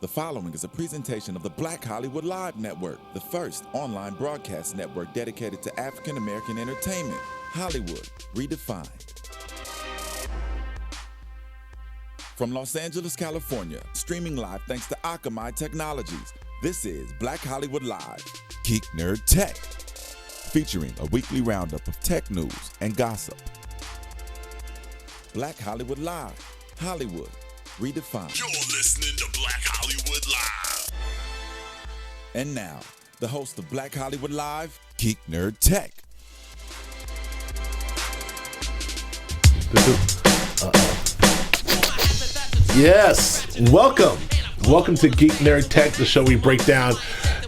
The following is a presentation of the Black Hollywood Live Network, the first online broadcast network dedicated to African American entertainment. Hollywood redefined. From Los Angeles, California, streaming live thanks to Akamai Technologies, this is Black Hollywood Live, Geek.Nerd.Tech, featuring a weekly roundup of tech news and gossip. Black Hollywood Live, Hollywood redefined. You're listening to Black Hollywood Live. And now, the host of Black Hollywood Live, Geek.Nerd.Tech. Yes, welcome to Geek.Nerd.Tech, the show we break down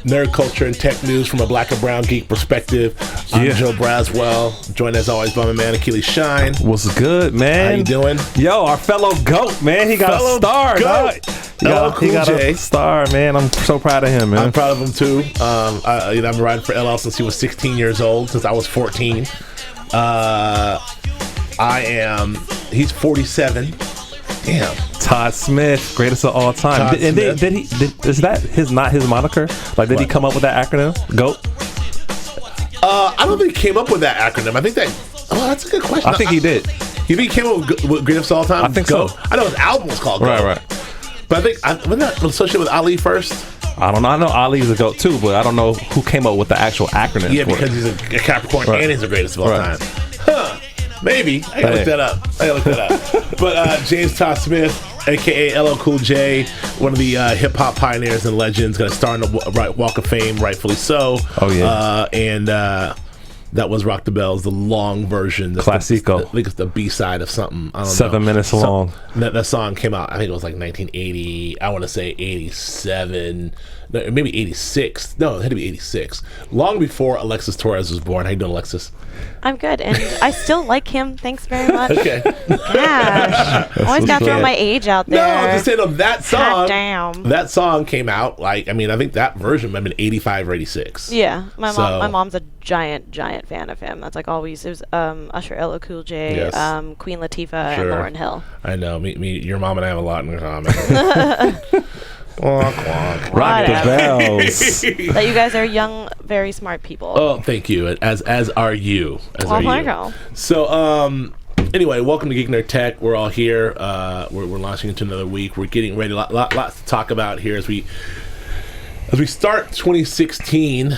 nerd culture and tech news from a black and brown geek perspective. I'm Joe Braswell, joined as always by my man Achilles Shine. What's good, man? How you doing? Yo, our fellow GOAT, man. He got a star, dog. He got a star, man. I'm so proud of him, man. I'm proud of him too. I've been riding for LL since he was 16 years old, since I was 14. He's 47. Damn. Todd Smith, greatest of all time. Is that not his moniker? Like, did he come up with that acronym? GOAT? I don't think he came up with that acronym. I think that's a good question. I think he did. You think he came up with greatest of all time? I think GOAT? so. I know his album was called GOAT. Right. But I think, wasn't that associated with Ali first? I don't know. I know Ali's a GOAT too, but I don't know who came up with the actual acronym. Yeah, because he's a Capricorn and he's the greatest of all time. Huh. Maybe. I gotta look that up. But James Todd Smith, a.k.a. LL Cool J, one of the hip-hop pioneers and legends, going to star in the Walk of Fame, rightfully so. Oh, yeah. And that was Rock the Bells, the long version. Classico. I think it's the B-side of something. I don't know. 7 minutes long. That song came out, I think it was like 1980, I want to say 87, maybe 86. No, it had to be 86. Long before Alexis Torres was born. How you doing, Alexis? I'm good, and I still like him. Thanks very much. Okay. Gosh. Always got to throw my age out there. No, I'm just saying, that song. God damn. That song came out, I think that version might have been 85 or 86. Yeah. My mom's a giant fan of him. That's like always. It was Usher, LL Cool J, yes. Queen Latifah, and Lauryn Hill. I know. Your mom and I have a lot in common. Rock the bells. That you guys are young, very smart people. Oh, thank you. As are you. So, anyway, welcome to Geek.Nerd.Tech. We're all here. We're launching into another week. We're getting ready. Lots to talk about here as we start 2016.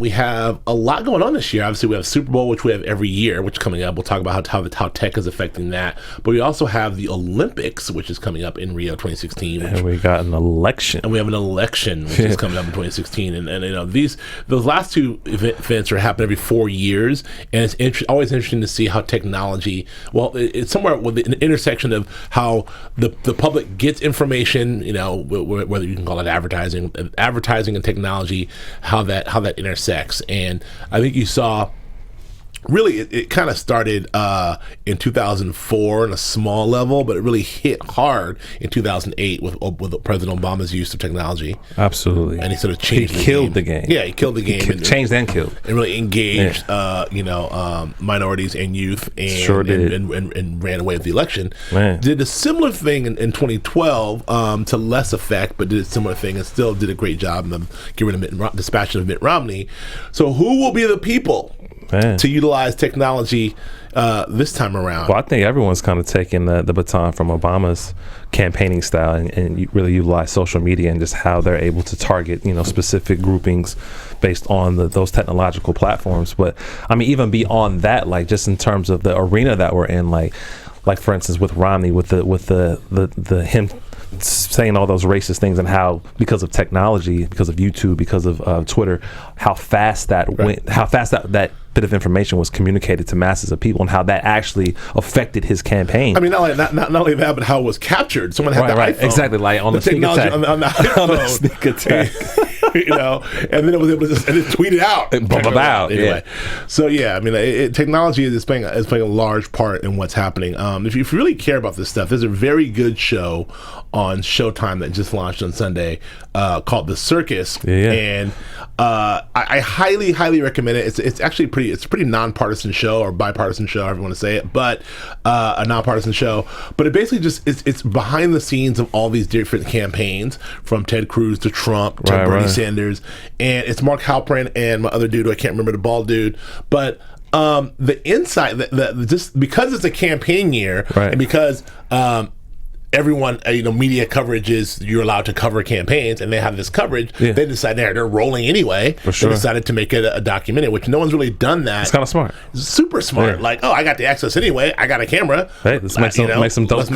We have a lot going on this year. Obviously, we have Super Bowl, which we have every year, which is coming up. We'll talk about how tech is affecting that. But we also have the Olympics, which is coming up in Rio 2016. And we got an election. And we have an election, which is coming up in 2016. And those last two events are happening every 4 years. And it's always interesting to see how technology, it's somewhere with an intersection of how the public gets information, whether you can call it advertising and technology, how that intersects. And I think you saw really it kind of started in 2004 on a small level, but it really hit hard in 2008 with President Obama's use of technology. Absolutely. And he sort of changed the game. Yeah, he killed the game. Changed and killed. And really engaged minorities and youth and ran away with the election. Man. Did a similar thing in 2012 to less effect, but did a similar thing and still did a great job in getting rid of dispatching of Mitt Romney. So who will be the people to utilize technology this time around? Well, I think everyone's kind of taking the baton from Obama's campaigning style and you really utilize social media and just how they're able to target, specific groupings based on those technological platforms. But I mean, even beyond that, like just in terms of the arena that we're in, like for instance with Romney, with the him saying all those racist things and how because of technology, because of YouTube, because of Twitter, how fast that went, how fast that bit of information was communicated to masses of people and how that actually affected his campaign. I mean, not only that, but how it was captured. Someone had the iPhone. Exactly, like on the sneak attack. On the iPhone. On the sneak attack. you know, and then it was able to just tweet it out. Anyway. So yeah, I mean, technology is playing a large part in what's happening. If you really care about this stuff, there's a very good show on Showtime that just launched on Sunday called The Circus, and I highly recommend it. It's actually a pretty nonpartisan show, or bipartisan show, however you want to say it, but a nonpartisan show. But it basically just it's behind the scenes of all these different campaigns, from Ted Cruz to Trump to Bernie Sanders, and it's Mark Halperin and my other dude, I can't remember the bald dude, but the insight that just because it's a campaign year, and because everyone, media coverage is, you're allowed to cover campaigns, and they have this coverage. They decide they're rolling anyway. For sure. They decided to make it a documentary, which no one's really done that. It's kind of smart. Super smart. Like, I got the access anyway. I got a camera. Hey, let's make some dope.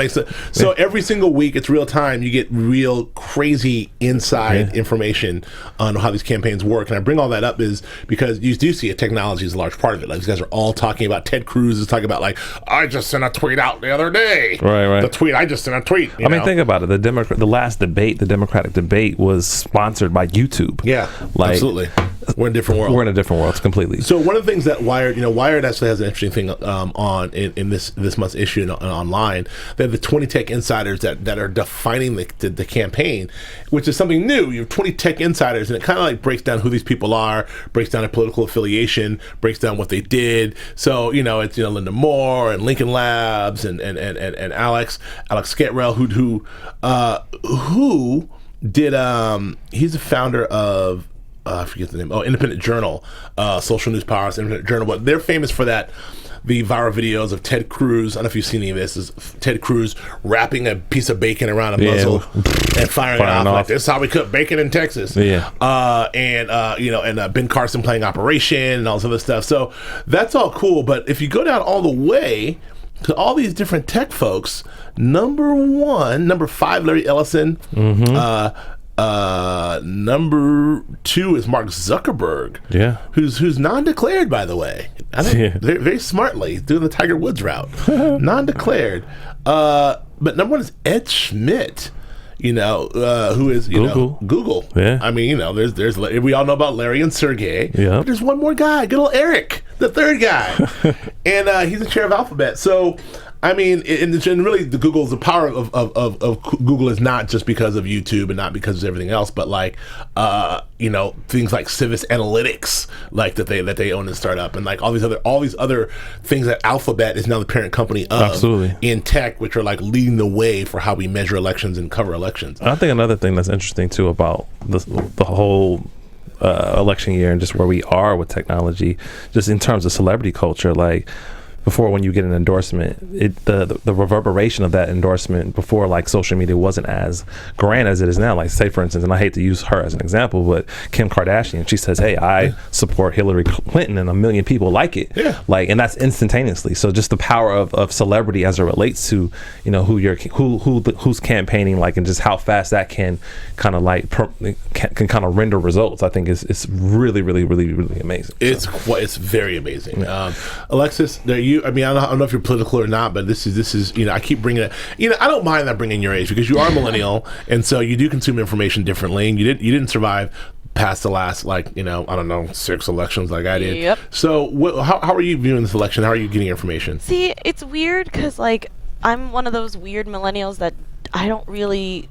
So every single week, it's real time. You get real crazy inside information on how these campaigns work. And I bring all that up is because you do see technology is a large part of it. Like, these guys are all talking about, Ted Cruz is talking about, like, I just sent a tweet out the other day. Right. The tweet I just sent a tweet. I mean, think about it. The last debate, the Democratic debate, was sponsored by YouTube. Yeah, absolutely. We're in a different world. We're in a different world completely. So one of the things that Wired actually has an interesting thing on in this month's issue online. They have the 20 tech insiders that are defining the campaign, which is something new. You have 20 tech insiders, and it kind of like breaks down who these people are, breaks down their political affiliation, breaks down what they did. So it's Linda Moore and Lincoln Labs and Alex Sketrell, who did he's the founder of I forget the name. Independent Journal, Social News Powers, Independent Journal. But they're famous for that. The viral videos of Ted Cruz. I don't know if you've seen any of this. Is Ted Cruz wrapping a piece of bacon around a muzzle and firing it off like, this is how we cook bacon in Texas. And Ben Carson playing Operation and all this other stuff. So that's all cool. But if you go down all the way to all these different tech folks, number 5, Larry Ellison. Number 2 is Mark Zuckerberg. Who's non-declared, by the way. I think very smartly doing the Tiger Woods route, non-declared. But number 1 is Ed Schmidt. Who is Google. I mean, there's we all know about Larry and Sergey. But there's one more guy, good old Eric, the third guy, and he's the chair of Alphabet. So, I mean, and really, the power of Google is not just because of YouTube and not because of everything else, but like, things like Civis Analytics, like that they own and start up, and like all these other things that Alphabet is now the parent company of in tech, which are like leading the way for how we measure elections and cover elections. I think another thing that's interesting too about the whole election year and just where we are with technology, just in terms of celebrity culture, like. Before, when you get an endorsement, the reverberation of that endorsement before, like, social media wasn't as grand as it is now. Like, say for instance, and I hate to use her as an example, but Kim Kardashian, she says, "Hey, I support Hillary Clinton," and 1 million people like it. Like, and that's instantaneously. So just the power of celebrity as it relates to who's campaigning, like, and just how fast that can kind of like can kind of render results. I think it's really amazing. It's very amazing. Alexis, I don't know if you're political or not, but this is I keep bringing it. I don't mind that bringing your age because you are a millennial, and so you do consume information differently, and you didn't survive past the last 6 elections like I did. So how are you viewing this election? How are you getting information? See, it's weird because like I'm one of those weird millennials that I don't really.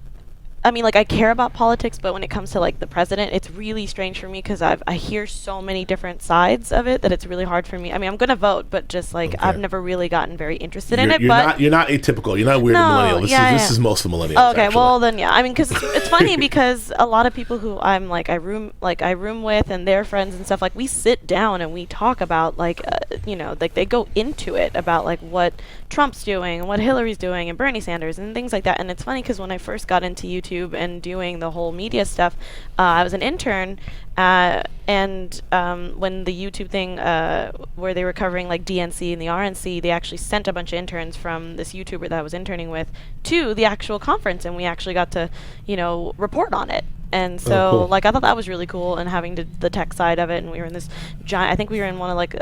I mean, like, I care about politics, but when it comes to, like, the president, it's really strange for me because I hear so many different sides of it that it's really hard for me. I mean, I'm going to vote, but just, like, I've never really gotten very interested in it. You're not atypical. You're not a weird millennial. This is most of the millennials, okay, actually. Well, then, yeah. I mean, because it's funny because a lot of people who I room with and their friends and stuff, like, we sit down and we talk about, like, like, they go into it about, like, what Trump's doing and what Hillary's doing and Bernie Sanders and things like that. And it's funny because when I first got into YouTube and doing the whole media stuff, I was an intern, and when the YouTube thing where they were covering like DNC and the RNC, they actually sent a bunch of interns from this YouTuber that I was interning with to the actual conference, and we actually got to report on it. And so cool. Like I thought that was really cool, and having the tech side of it, and we were in this giant, I think we were in one of like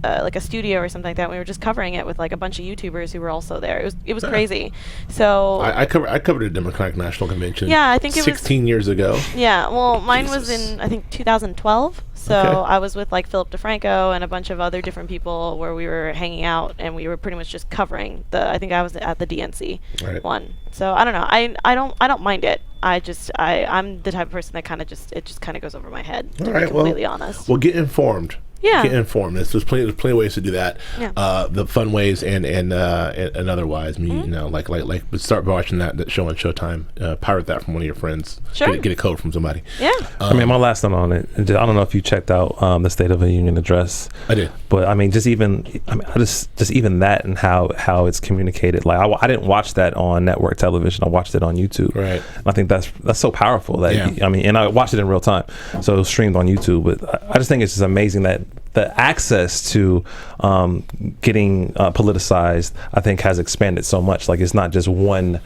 like a studio or something like that. And we were just covering it with like a bunch of YouTubers who were also there. It was crazy. So I covered a Democratic National Convention. Yeah, I think it was 16 years ago. Yeah, well, mine was in I think 2012. So I was with like Philip DeFranco and a bunch of other different people where we were hanging out, and we were pretty much just covering I think I was at the DNC one. So I don't know. I don't mind it. I'm the type of person that it just kind of goes over my head, to be completely honest. Well, get informed. Yeah. Get informed. There's plenty of ways to do that. Yeah. The fun ways and otherwise. Like start watching that show on Showtime. Pirate that from one of your friends. Sure. Get a code from somebody. Yeah. I mean, my last time on it, I don't know if you checked out the State of the Union address. I did. But I mean, just even that and how it's communicated. Like I didn't watch that on network television. I watched it on YouTube. Right. And I think that's so powerful. That and I watched it in real time, so it was streamed on YouTube. But I just think it's just amazing that the access to getting politicized, I think, has expanded so much. Like it's not just one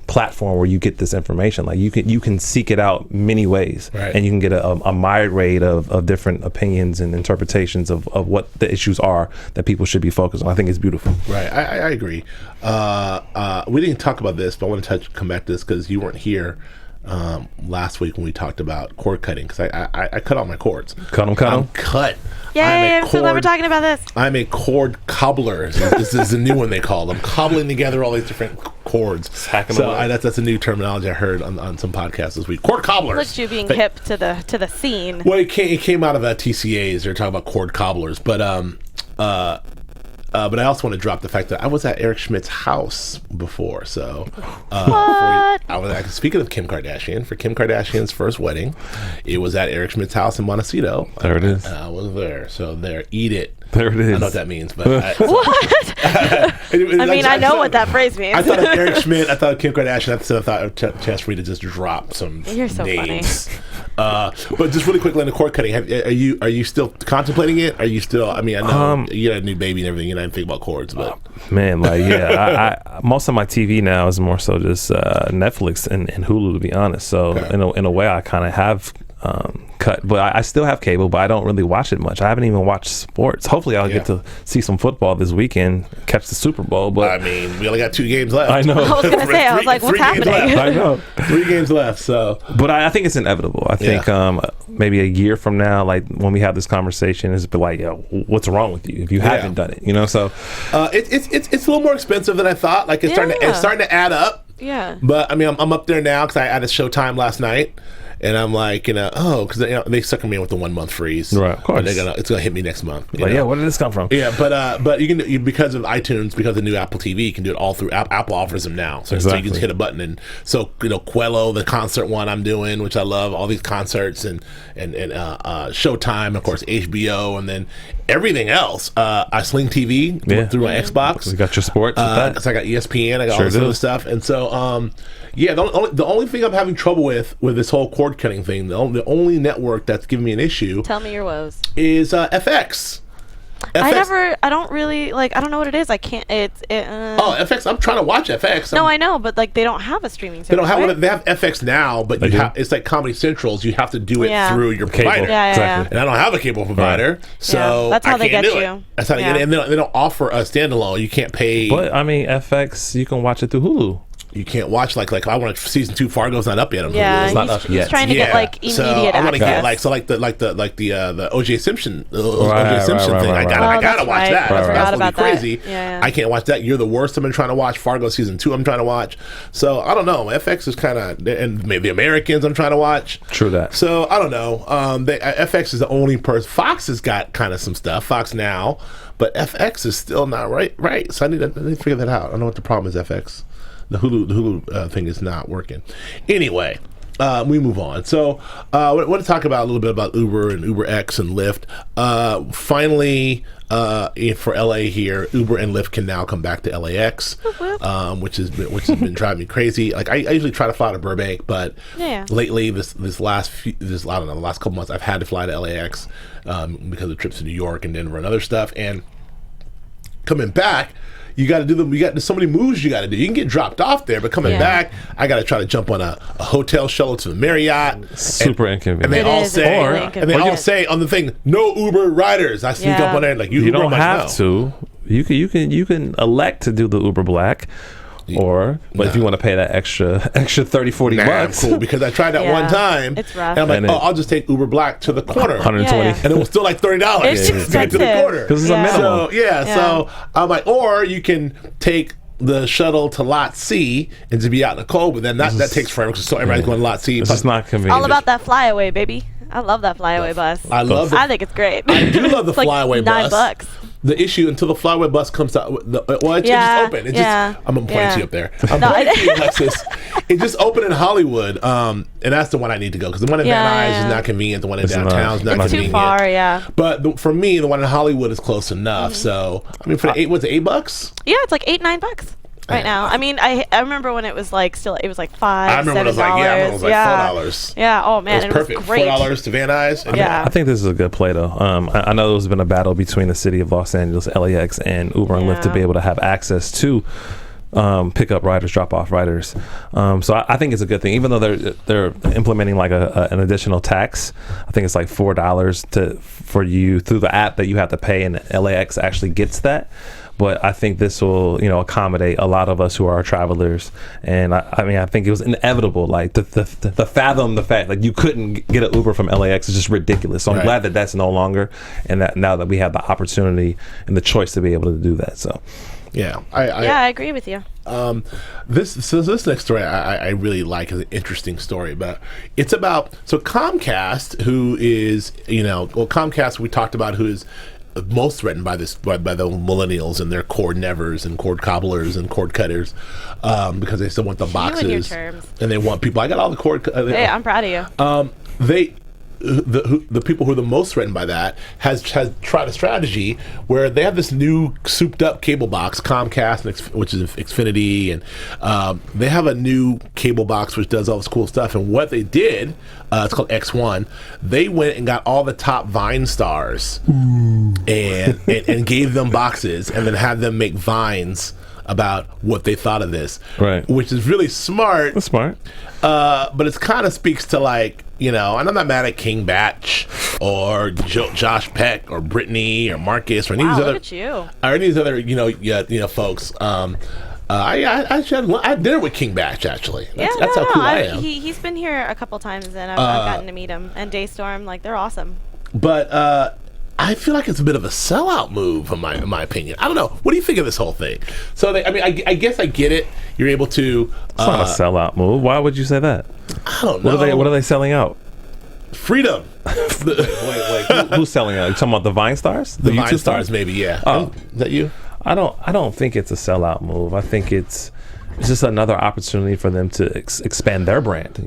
platform where you get this information. Like you can seek it out many ways, and you can get a myriad of different opinions and interpretations of what the issues are that people should be focused on. I think it's beautiful. Right, I agree. We didn't talk about this, but I want to come back to this because you weren't here last week when we talked about cord cutting, because I cut all my cords. Cut them. Cut. Yay, I'm so glad we're talking about this. I'm a cord cobbler. This is a new one they call them. Cobbling together all these different cords. That's a new terminology I heard on some podcasts this week. Cord cobblers. Look, you being hip to the scene. Well, it came out of TCAs. They're talking about cord cobblers, but I also want to drop the fact that I was at Eric Schmidt's house before. So, what? Speaking of Kim Kardashian, for Kim Kardashian's first wedding, it was at Eric Schmidt's house in Montecito. There it is. I was there. So there, eat it. There it is. I don't know what that means, but what? I know what that phrase means. I thought of Eric Schmidt. I thought of Kim Kardashian. I thought it was a chance for me to just drop some You're so names. But just really quickly on the cord cutting, are you still contemplating it? Are you still? I mean, I know you got a new baby and everything. You're not even thinking about cords, but man, like I most of my TV now is more so just Netflix and Hulu, to be honest. So in a way, I kind of have cut, but I still have cable, but I don't really watch it much. I haven't even watched sports. Hopefully I'll get to see some football this weekend, catch the Super Bowl. But I mean, we only got 2 games left. I know. I was gonna say, I was like, what's happening? I know. 3 games left. So, but I think it's inevitable. I think maybe a year from now, like when we have this conversation, it's be like, yo, what's wrong with you if you haven't done it? You know, so it's a little more expensive than I thought. Like it's starting to add up. Yeah. But I mean, I'm up there now because I had a Showtime last night. And I'm like, because they suckered me in with the 1 month freeze. Right, of course. It's gonna hit me next month. Like, yeah, where did this come from? Yeah, but you can because of iTunes, because of the new Apple TV, you can do it all through Apple offers them now. So you can just hit a button, and so Quello, the concert one I'm doing, which I love, all these concerts and Showtime, of course, HBO, and then everything else. I Sling TV through my Xbox. You got your sports with that? So I got ESPN, I got all this other stuff, and so the only thing I'm having trouble with this whole cord cutting thing, the only network that's giving me an issue. Tell me your woes. Is FX. I don't really I don't know what it is. I can't. FX. I'm trying to watch FX. No, I know, but they don't have a streaming service. They don't have They have FX now, but it's like Comedy Central's. You have to do it through your provider. Yeah. And I don't have a cable provider, so that's how I they can't get do you. it. That's how they get it. And they don't offer a standalone. You can't pay. But I mean, FX, you can watch it through Hulu. You can't watch like I want season 2 Fargo's not up yet. It's not up yet. He's trying to get immediate I want to get access. the O.J. Simpson thing. I gotta watch that. That's gonna be crazy. I can't watch that. You're the Worst. I've been trying to watch Fargo season 2. I'm trying to watch. So I don't know. FX is kind of, and maybe The Americans I'm trying to watch. True that. So I don't know. FX is the only person. Fox has got kind of some stuff. Fox Now, but FX is still not right. So I need to figure that out. I don't know what the problem is. FX. The Hulu thing is not working. Anyway, we move on. So I want to talk about a little bit about Uber and UberX and Lyft. Finally, for LA here, Uber and Lyft can now come back to LAX, which has been driving me crazy. Like I usually try to fly to Burbank, but lately the last couple months I've had to fly to LAX because of trips to New York and Denver and other stuff. And coming back, you got to do them. There's so many moves you got to do. You can get dropped off there, but coming back, I got to try to jump on a hotel shuttle to the Marriott. Super inconvenient. And they all say on the thing, no Uber riders. I sneak up on there and like, you don't have to. You can elect to do the Uber Black. But if you want to pay that extra $30-$40 bucks, I'm cool, because I tried that one time. It's rough. And I'm like, I'll just take Uber Black to the corner. 120. And it was still like $30 It's to the corner. Because it's a minimum. So I'm like, or you can take the shuttle to Lot C and to be out in the cold, but then that takes forever because everybody's going to Lot C. It's just not convenient. All about that flyaway, baby. I love that flyaway bus. I think it's great. I do love the flyaway bus. $9. The issue until the flyaway bus comes out, it's just open. I'm pointing to you up there. I'm pointing to you, Alexis. It's just open in Hollywood, and that's the one I need to go because the one in Van Nuys is not convenient. The one in downtown is not convenient. Too far, But for me, the one in Hollywood is close enough. So I mean, for the $8? Yeah, it's like $8-9 right now. I mean, I remember when it was like it was like $5, I remember when it was like $4. Yeah. Oh man, it was perfect. great. $4 to Van Nuys. I think this is a good play though. I know there's been a battle between the city of Los Angeles, LAX, and Uber and Lyft to be able to have access to pick up riders, drop off riders. So I think it's a good thing, even though they're implementing like an additional tax. I think it's like $4 for you through the app that you have to pay, and LAX actually gets that. But I think this will, accommodate a lot of us who are travelers. And I think it was inevitable, like to fathom the fact like you couldn't get an Uber from LAX is just ridiculous. So I'm glad that that's no longer, and that now that we have the opportunity and the choice to be able to do that. So. Yeah, I agree with you. This next story I really like is an interesting story, but it's about Comcast, who is Comcast we talked about, who is most threatened by the millennials and their cord nevers and cord cobblers and cord cutters, because they still want the boxes and they want people. I got all the cord. Hey, I'm proud of you. The people who are the most threatened by that has tried a strategy where they have this new souped up cable box, Comcast, which is Xfinity, and they have a new cable box which does all this cool stuff. And what they did, it's called X1. They went and got all the top Vine stars and gave them boxes, and then had them make Vines about what they thought of this, right? Which is really smart. That's smart. But it kind of speaks to like, and I'm not mad at King Batch or Josh Peck or Brittany or Marcus or any of these other. Look at you. Or any of these other, folks. I had dinner with King Batch actually. That's how cool I am. He's been here a couple times, and I've gotten to meet him. And Daystorm, like, they're awesome. But I feel like it's a bit of a sellout move, in my opinion. I don't know. What do you think of this whole thing? So, I guess I get it. You're able to. It's not a sellout move. Why would you say that? I don't know. What are they selling out? Freedom. Wait. Who's selling out? You talking about the Vine stars? The Vine stars, maybe. Yeah. Oh, is that you? I don't think it's a sellout move. I think it's just another opportunity for them to expand their brand.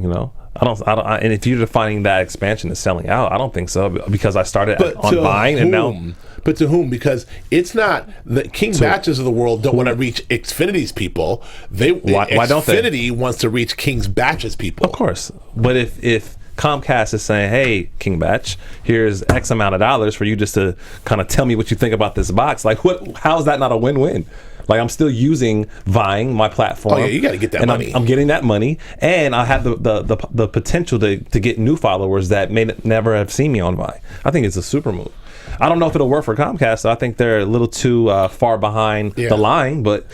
I don't. And if you're defining that expansion as selling out, I don't think so, because I started on Vine and now. But to whom? Because it's not the King Batches of the world don't want to reach Xfinity's people. Why don't they? Xfinity wants to reach King's Batches people. Of course, but if Comcast is saying, "Hey, King Batch, here's X amount of dollars for you just to kind of tell me what you think about this box," like how is that not a win-win? Like, I'm still using Vine, my platform. Oh yeah, you got to get that money. I'm getting that money, and I have the potential to get new followers that may never have seen me on Vine. I think it's a super move. I don't know if it'll work for Comcast. So I think they're a little too far behind the line, but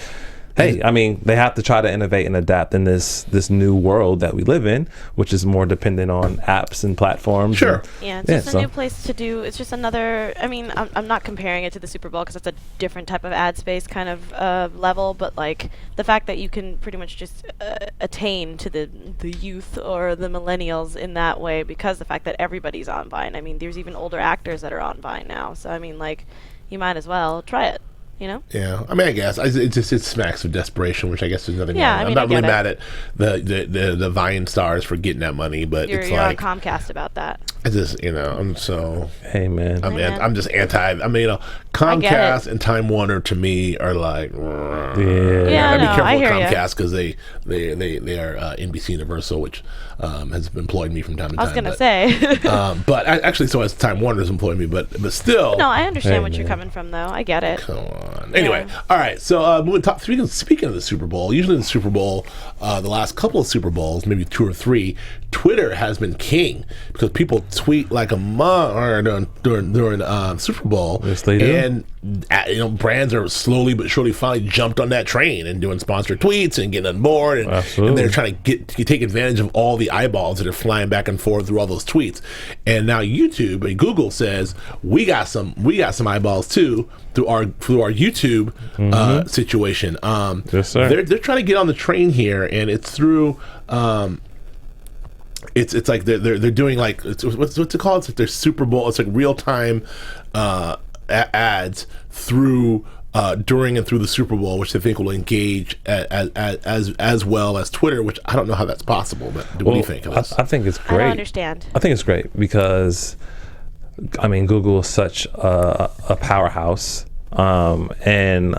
hey, I mean, they have to try to innovate and adapt in this new world that we live in, which is more dependent on apps and platforms. Sure. It's just a new place to do. It's just another. I mean, I'm not comparing it to the Super Bowl because it's a different type of ad space kind of level, but like the fact that you can pretty much just attain to the youth or the millennials in that way, because the fact that everybody's on Vine. I mean, there's even older actors that are on Vine now. So I mean, like, you might as well try it. Yeah, I mean, I guess it smacks of desperation, which I guess there's nothing wrong. I mean, I'm not really mad at the Vine stars for getting that money, but you're like on Comcast about that. I just, I'm so. Hey man, I'm just anti. I mean, Comcast and Time Warner to me are like. Yeah, be careful with Comcast because they are NBC Universal, which has employed me from time to time. I was gonna say. But actually, so has Time Warner's employed me, but still. No, I understand what you're coming from, though. I get it. Come on. on. Anyway, all right. So speaking of the Super Bowl, usually in the Super Bowl, the last couple of Super Bowls, maybe 2 or 3, Twitter has been king because people tweet like a month during Super Bowl. Yes, they do. And brands are slowly but surely finally jumped on that train and doing sponsored tweets and getting on board, and they're trying to take advantage of all the eyeballs that are flying back and forth through all those tweets. And now YouTube and Google says we got some eyeballs too through our YouTube situation. Yes, sir. They're trying to get on the train here, and it's through. It's like they're doing like what's it called? It's like their Super Bowl. It's like real time ads through during and through the Super Bowl, which they think will engage as well as Twitter. Which I don't know how that's possible. But what do you think of this? I think it's great. I don't understand. I think it's great because Google is such a powerhouse, and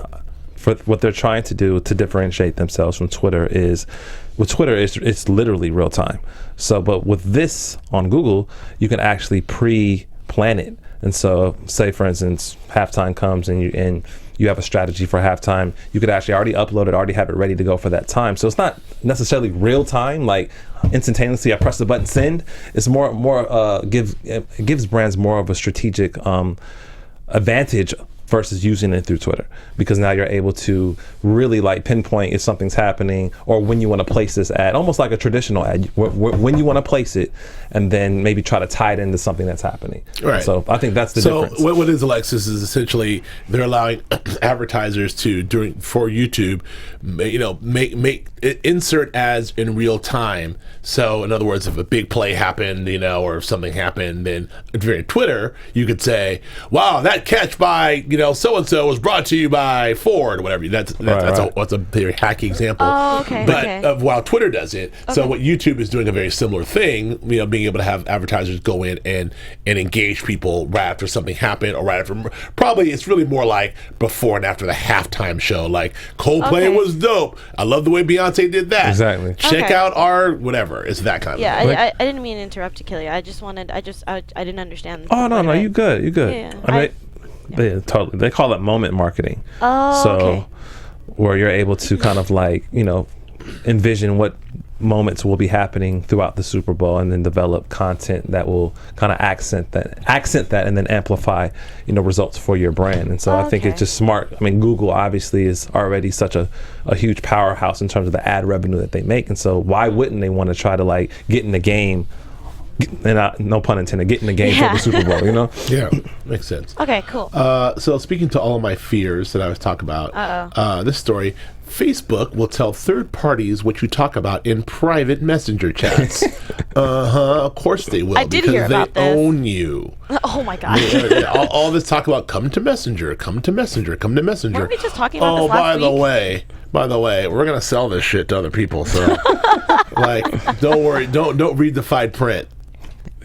for what they're trying to do to differentiate themselves from Twitter is. With Twitter, it's literally real time. So, but with this on Google, you can actually pre-plan it. And so, say for instance, halftime comes and you have a strategy for halftime. You could actually already upload it, already have it ready to go for that time. So it's not necessarily real time, like instantaneously. I press the button, send. It's more it gives brands more of a strategic advantage versus using it through Twitter, because now you're able to really like pinpoint if something's happening or when you want to place this ad, almost like a traditional ad, when you want to place it, and then maybe try to tie it into something that's happening. Right. So I think that's the difference. So what is Alexis is essentially they're allowing advertisers to for YouTube, make insert ads in real time. So in other words, if a big play happened, or if something happened, then during Twitter you could say, "Wow, that catch by so and so was brought to you by Ford," or whatever. That's a very hacky example. Oh, okay. But while Twitter does it, so what YouTube is doing a very similar thing. Being able to have advertisers go in and engage people right after something happened, or right after. Probably it's really more like before and after the halftime show. Like Coldplay was dope. I love the way Beyonce did that. Exactly. Check out our whatever. It's that kind of thing. Yeah, I didn't mean to interrupt to kill you. I didn't understand. Oh no, you good. You good. Yeah. Totally. They call it moment marketing. Oh, so okay. Where you're able to kind of like, envision what moments will be happening throughout the Super Bowl, and then develop content that will kind of accent that and then amplify, results for your brand. And so I think it's just smart. Google obviously is already such a huge powerhouse in terms of the ad revenue that they make. And so why wouldn't they want to try to like get in the game? And no pun intended, get in the game for the Super Bowl, Yeah, makes sense. Okay, cool. So speaking to all of my fears that I was talking about, this story, Facebook will tell third parties what you talk about in private messenger chats. Of course they will. I did hear about this. They own you. Oh my gosh. all this talk about come to Messenger. Weren't we just talking about this last week? By the way, we're gonna sell this shit to other people. So, don't worry. Don't read the fine print.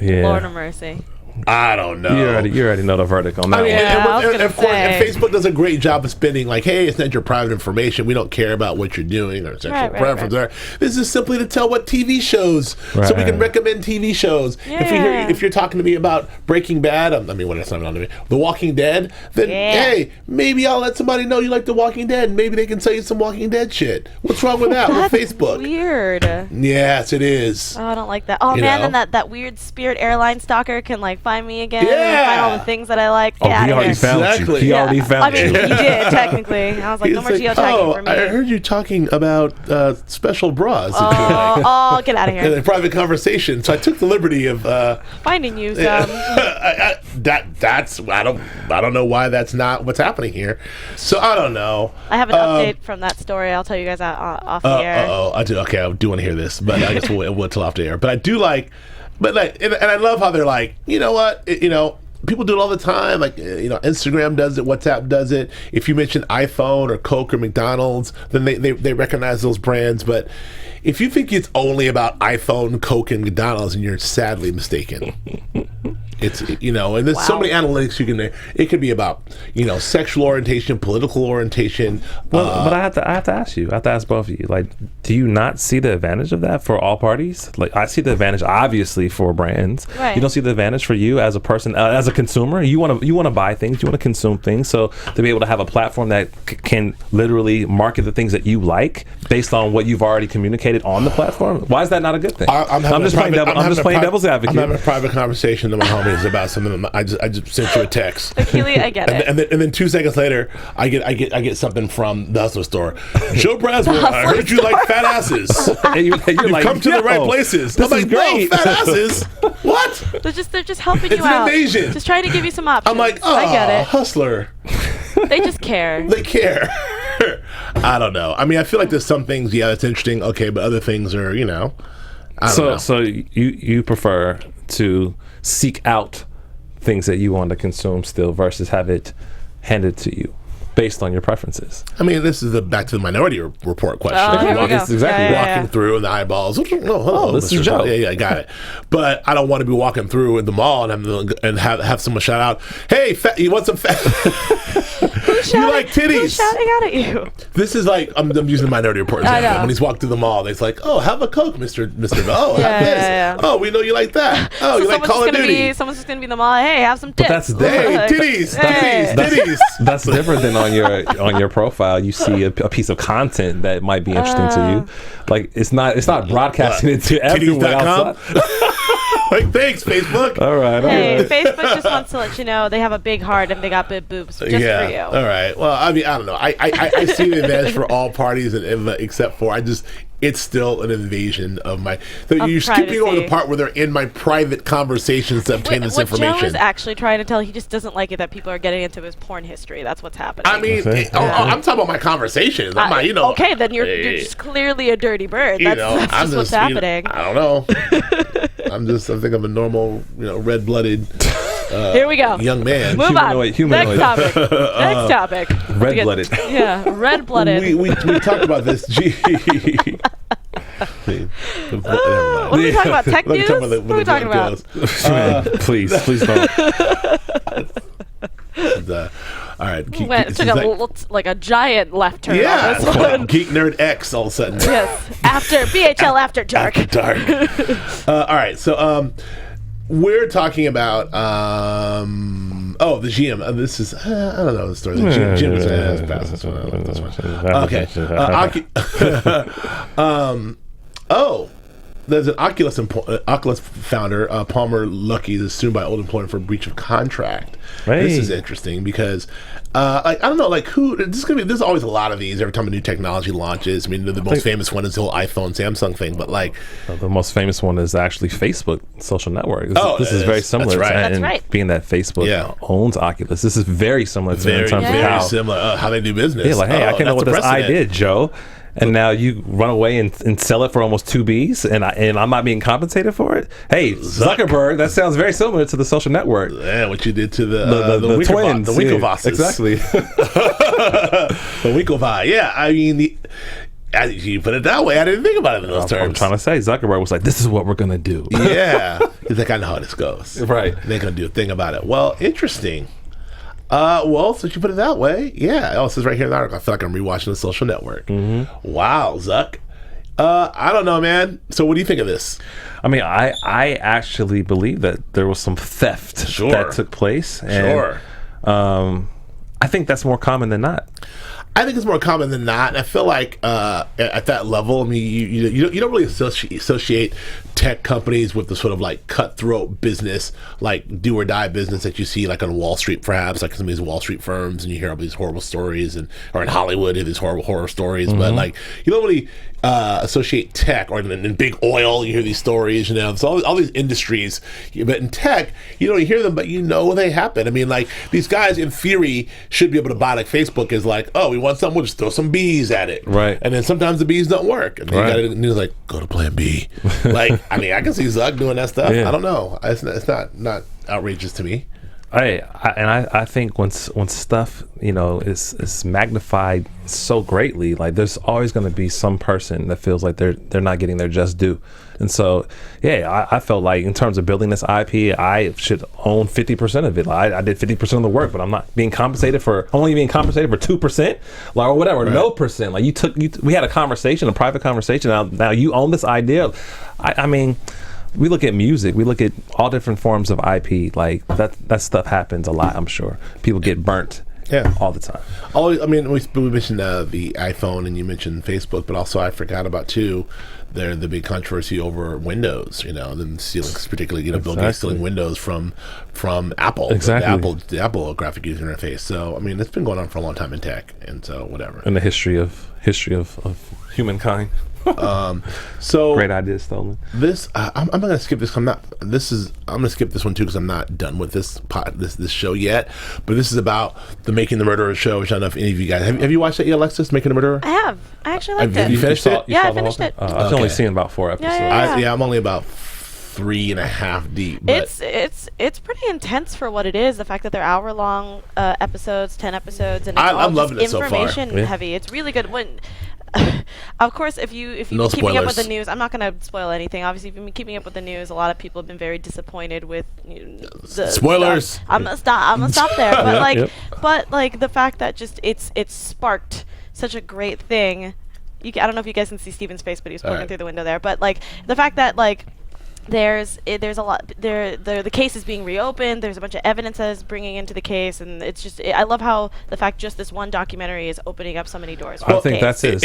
Yeah. Lord of mercy. I don't know. You already know the verdict on that one. And of course, Facebook does a great job of spinning like, hey, it's not your private information. We don't care about what you're doing or sexual preference. Right. This is simply to tell what TV shows, so we can recommend TV shows. Yeah. If you're talking to me about Breaking Bad, The Walking Dead, then hey, maybe I'll let somebody know you like The Walking Dead. And maybe they can sell you some Walking Dead shit. What's wrong with that with Facebook? Weird. Yes, it is. Oh, I don't like that. Oh man, then that weird Spirit airline stalker can like find me again. Yeah. And find all the things that I like. Oh, he already found you. He already found you. He did technically. I was like, no more geotagging for me. I heard you talking about special bras. Oh, get out of here. In a private conversation. So I took the liberty of finding you some. That's I don't know why that's not what's happening here. So I don't know. I have an update from that story. I'll tell you guys off the air. I do. Okay, I do want to hear this, but I guess we'll tell off the air. But I do like. But and I love how they're like, you know what, people do it all the time. Like, Instagram does it, WhatsApp does it. If you mention iPhone or Coke or McDonald's, then they recognize those brands. But if you think it's only about iPhone, Coke, and McDonald's, and you're sadly mistaken. It's and there's so many analytics you can. It could be about sexual orientation, political orientation. Well, but I have to ask you. I have to ask both of you. Like, do you not see the advantage of that for all parties? Like, I see the advantage obviously for brands. Right. You don't see the advantage for you as a person, as a consumer. You want to buy things. You want to consume things. So to be able to have a platform that can literally market the things that you like based on what you've already communicated on the platform. Why is that not a good thing? I'm just playing devil's advocate. I'm having a private conversation with my homies about something. I just sent you a text. Keely, I get it. And then 2 seconds later, I get something from the Hustler store. Joe Braswell, I heard you like fat asses. And you're You've like, come to the right places. This I'm is like, great. no, fat asses. What? They're just helping you It's out. an invasion. Just trying to give you some options. I'm like, I get it. Hustler. They just care. They care. I don't know. I mean, I feel like there's some things, that's interesting. Okay, but other things are, I don't know. So you prefer to seek out things that you want to consume still versus have it handed to you based on your preferences. I mean, this is back to the Minority Report question. Here we go. It's exactly walking through and the eyeballs. Oh, hello, this is Mr. Joe. Yeah, I got it. But I don't want to be walking through in the mall and have someone shout out, "Hey, fat, you want some fat?" You like titties? Who's shouting out at you? This is like I'm using the Minority Report I example. know. When he's walked through the mall, it's like, "Oh, have a Coke, Mister. Oh, Yeah, have this. yeah. Oh, we know you like that. Oh, you like Call of Duty. Someone's just gonna be in the mall. Hey, have some tits. that's Hey, Like, titties, hey. titties." That's different than on your profile. You see a piece of content that might be interesting to you. Like it's not broadcasting it to everyone Titties.com? outside. Like, thanks, Facebook. All right. Hey, Facebook just wants to let you know they have a big heart and they got big boobs just for you. All right. Well, I mean, I don't know. I see the advantage for all parties, except for it's still an invasion of my. So you're skipping over the part where they're in my private conversations to obtain this information. What Joe is actually trying to tell, he just doesn't like it that people are getting into his porn history. That's what's happening. I mean, I'm talking about my conversations. I'm not, Okay, then you're just clearly a dirty bird. That's just what's happening. I don't know. I think I'm a normal, red-blooded. Here we go. Young man. Move on. Humanoid. Next topic. Red-blooded. Yeah, red-blooded. We talked about this. What are we talking about? Tech news? What are we talking about? Please don't. All right. It took like a giant left turn Yeah. on this one. Geek Nerd X all of a sudden. Yes. After BHL After Dark. After dark. All right. So we're talking about the GM. This is I don't know the story. The GM was okay. There's an Oculus founder, Palmer Luckey, is sued by old employer for breach of contract. Hey. This is interesting because, I don't know, there's always a lot of these every time a new technology launches. I mean, the most famous one is the whole iPhone, Samsung thing, but the most famous one is actually Facebook social network. This is very similar. That's right. And being that Facebook owns Oculus, this is very similar to in terms of how they do business. Yeah, hey, I can know what this I did, Joe. And now you run away and sell it for almost 2 Bs, and I'm not being compensated for it. Hey, Zuckerberg, that sounds very similar to the social network. Yeah, what you did to the twins, the Winklevosses. Exactly. The Winklevi. Yeah, I mean, you put it that way. I didn't think about it in those terms. I'm trying to say, Zuckerberg was like, "This is what we're gonna do." Yeah, he's like, "I know how this goes." Right. They're gonna do a thing about it. Well, interesting. Since you put it that way, yeah. It says right here in the article, I feel like I'm rewatching The Social Network. Mm-hmm. Wow, Zuck. I don't know, man. So what do you think of this? I mean, I actually believe that there was some theft that took place. And, I think that's more common than not. I think it's more common than not. And I feel like at that level, I mean, you don't really associate tech companies with the sort of like cutthroat business, like do or die business that you see like on Wall Street, perhaps like some of these Wall Street firms, and you hear all these horrible stories, or in Hollywood, these horrible horror stories. Mm-hmm. But like you don't really associate tech, or in big oil, you hear these stories. So all these industries, but in tech, you don't hear them, but they happen. I mean, like these guys in theory should be able to buy, like Facebook is like, oh, we want something, we'll just throw some bees at it, right? And then sometimes the bees don't work, and then you gotta like go to Plan B. Like, I mean, I can see Zuck doing that stuff. Yeah. I don't know. It's not outrageous to me. I think once stuff is magnified so greatly, like there's always going to be some person that feels like they're not getting their just due, and so I felt like in terms of building this IP, I should own 50% of it. Like, I did 50% of the work, but I'm not being compensated for 2%, like, or whatever, right. No percent. Like we had a conversation, a private conversation. Now you own this idea. I mean. We look at music. We look at all different forms of IP. Like that stuff happens a lot. I'm sure people get burnt. Yeah, all the time. I mean, we mentioned the iPhone, and you mentioned Facebook, but also I forgot about too. The big controversy over Windows. Them stealing, particularly Bill Gates stealing Windows from Apple. Exactly. The Apple graphic user interface. So I mean, it's been going on for a long time in tech, and so whatever. In the history of humankind. So great idea stolen. This I'm gonna skip this. I'm gonna skip this one too because I'm not done with this show yet. But this is about the Making the Murderer show, which I don't know if any of you guys have you watched that yet, Alexis? Making the Murderer? I have. I actually liked it. Have you finished it? Yeah, I finished it. I've only seen about 4 episodes. Yeah. I'm only about 3.5 deep. But It's pretty intense for what it is. The fact that they're hour-long episodes, 10 episodes, and I'm loving it so far. Information heavy. It's really good. Of course, if you've been keeping up with the news, I'm not going to spoil anything. Obviously, if you've been keeping up with the news, a lot of people have been very disappointed with the spoilers. Stuff. I'm gonna stop there. But but the fact that just it's sparked such a great thing. I don't know if you guys can see Steven's face, but he's poking through the window there. But the fact that there's a lot the case is being reopened. There's a bunch of evidence that is bringing into the case, and it's just I love how the fact just this one documentary is opening up so many doors. I think that's it.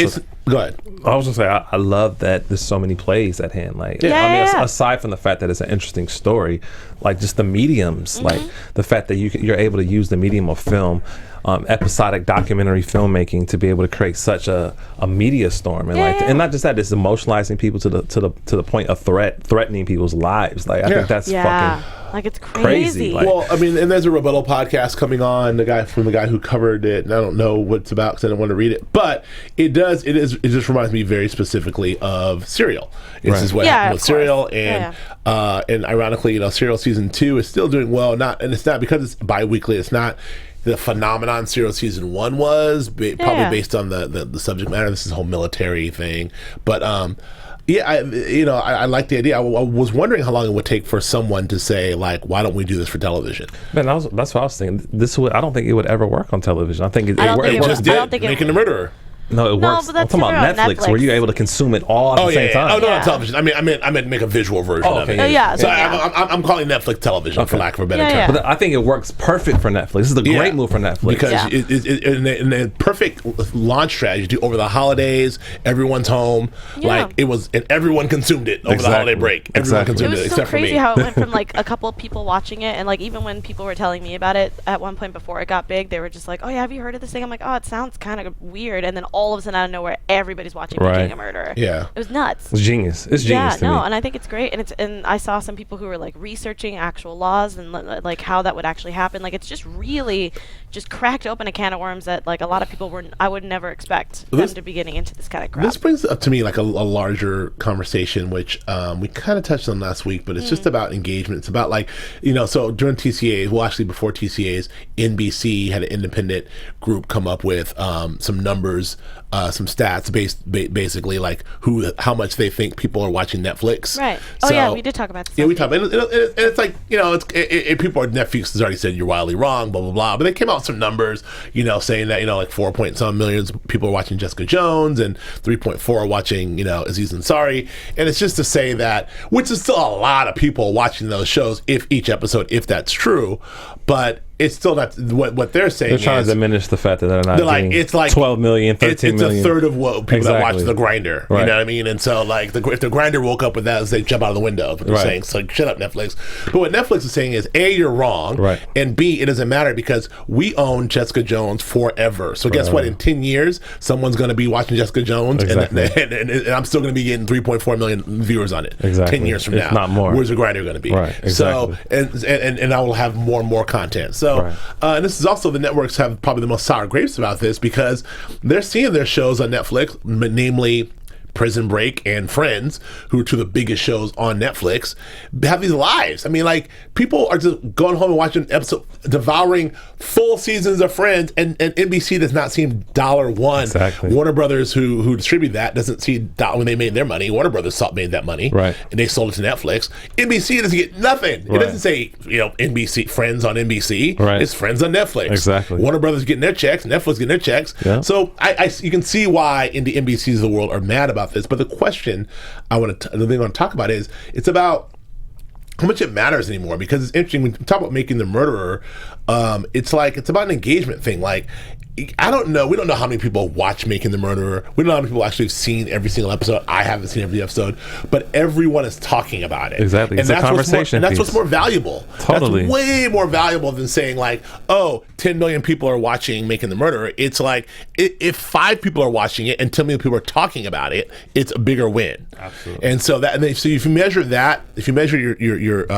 Go ahead. I was gonna say I love that there's so many plays at hand. Aside from the fact that it's an interesting story, like just the mediums, like the fact that you're able to use the medium of film. Episodic documentary filmmaking to be able to create such a media storm and not just that, it's emotionalizing people to the point of threatening people's lives. I think that's fucking it's crazy. Well, I mean, and there's a rebuttal podcast coming on. The guy who covered it, and I don't know what it's about because I don't want to read it, but it just reminds me very specifically of Serial. This is what happened with Serial, and ironically, Serial season 2 is still doing well. It's not because it's bi-weekly. It's not the phenomenon Serial season 1 was probably based on the subject matter. This is a whole military thing, but I like the idea. I was wondering how long it would take for someone to say why don't we do this for television? Man, that's what I was thinking. I don't think it would ever work on television. I think it just did. Making the Murderer. No, it works. I'm talking about Netflix, where you're able to consume it all at the same time. Oh, no, on television. I meant make a visual version of it. So I'm calling Netflix television, for lack of a better term. But I think it works perfect for Netflix. This is a great move for Netflix. Because in the perfect launch strategy, over the holidays, everyone's home. It was, and everyone consumed it over the holiday break. Everyone consumed it, except for me. It was so crazy how it went from a couple of people watching it, and even when people were telling me about it at one point before it got big, they were just like, oh yeah, have you heard of this thing? I'm like, oh, it sounds kind of weird, and then all of a sudden out of nowhere everybody's watching Making a Murderer. Yeah, it was nuts. It's genius to me. And I think it's great, and I saw some people who were researching actual laws and how that would actually happen. It's just really just cracked open a can of worms that a lot of people I would never expect them to be getting into this kind of crap. This brings up to me a larger conversation, which we kind of touched on last week, but it's just about engagement. It's about so during TCAs, well actually before TCAs, NBC had an independent group come up with some numbers, some stats basically how much they think people are watching Netflix. Right. So, we did talk about this. Yeah, we talked about it. It's people are, Netflix has already said you're wildly wrong, blah blah blah. But they came out with some numbers, saying that 4 point some millions people are watching Jessica Jones and 3.4 are watching Aziz Ansari, and it's just to say that, which is still a lot of people watching those shows if that's true, but it's still not what they're saying. They're trying to diminish the fact that they're not getting it's 12 million, 13 million. It's a third of what people that watch The Grindr. Right. You know what I mean? And so, if The Grindr woke up with that, they jump out of the window. What they're saying, so shut up, Netflix. But what Netflix is saying is, A, you're wrong, and B, it doesn't matter because we own Jessica Jones forever. So guess what? In 10 years, someone's going to be watching Jessica Jones, and I'm still going to be getting 3.4 million viewers on it. 10 years from now, not more. Where's The Grindr going to be? Right. Exactly. So and I will have more and more content. So. And this is also, the networks have probably the most sour grapes about this because they're seeing their shows on Netflix, namely Prison Break and Friends, who are two of the biggest shows on Netflix, have these lives. I mean, like, people are just going home and watching episode, devouring full seasons of Friends, and NBC does not seem $1. Exactly. Warner Brothers, who distribute that, doesn't see when they made their money. Warner Brothers made that money, right? And they sold it to Netflix. NBC doesn't get nothing. It doesn't say NBC Friends on NBC. Right. It's Friends on Netflix. Exactly. Warner Brothers getting their checks. Netflix getting their checks. Yeah. So you can see why the NBCs of the world are mad about this. But the question the thing I want to talk about is it's about how much it matters anymore, because it's interesting when you talk about Making the Murderer. It's about an engagement thing. Like, I don't know. We don't know how many people watch Making the Murderer. We don't know how many people actually have seen every single episode. I haven't seen every episode, but everyone is talking about it. Exactly. And it's a conversation. That's what's more valuable. Totally. That's way more valuable than saying, like, 10 million people are watching Making the Murderer. It's like, if 5 people are watching it and 10 million people are talking about it, it's a bigger win. Absolutely. And so so if you measure that, if you measure your